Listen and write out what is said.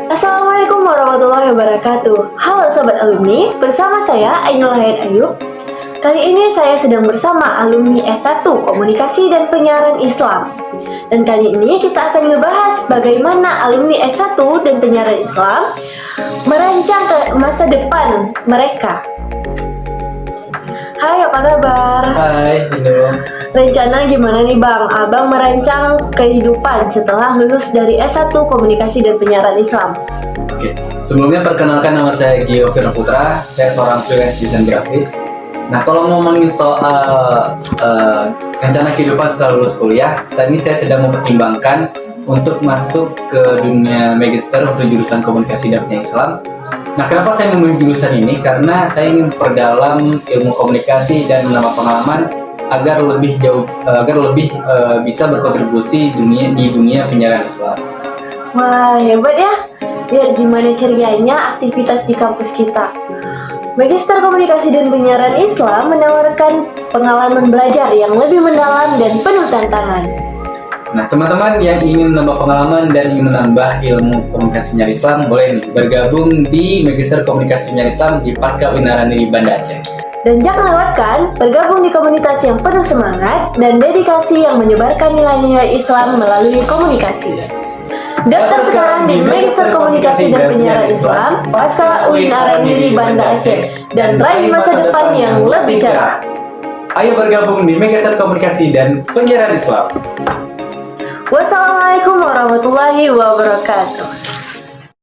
Assalamualaikum warahmatullahi wabarakatuh. Halo Sobat Alumni, bersama saya Ainul Hayat Ayub. Kali ini saya sedang bersama alumni S1 Komunikasi dan Penyiaran Islam. Dan kali ini kita akan ngebahas bagaimana alumni S1 dan Penyiaran Islam merancang ke masa depan mereka. Hai, apa kabar? Hai, Indo. Rencana gimana nih Bang? Abang merancang kehidupan setelah lulus dari S1 Komunikasi dan Penyiaran Islam. Oke, sebelumnya perkenalkan nama saya Gio Firman Putra. Saya seorang freelance desain grafis. Nah, kalau ngomongin soal rencana kehidupan setelah lulus kuliah, saat ini saya sedang mempertimbangkan untuk masuk ke dunia magister untuk jurusan Komunikasi dan Penyiaran Islam. Nah, kenapa saya memilih jurusan ini? Karena saya ingin memperdalam ilmu komunikasi dan menambah pengalaman agar lebih bisa berkontribusi di dunia penyiaran Islam. Wah, hebat ya. Lihat gimana cerianya aktivitas di kampus kita. Magister Komunikasi dan Penyiaran Islam menawarkan pengalaman belajar yang lebih mendalam dan penuh tantangan. Nah, teman-teman yang ingin menambah pengalaman dan ingin menambah ilmu komunikasi penyiaran Islam, boleh nih bergabung di Magister Komunikasi Penyiaran Islam di Pasca Winarani di Banda Aceh. Dan jangan lewatkan bergabung di komunitas yang penuh semangat dan dedikasi yang menyebarkan nilai-nilai Islam melalui komunikasi. Daftar sekarang di Magister Komunikasi dan Penyiaran Islam Pasca UIN Araniri Banda Aceh dan raih masa depan yang lebih cerah. Ayo bergabung di Magister Komunikasi dan Penyiaran Islam. Wassalamualaikum warahmatullahi wabarakatuh.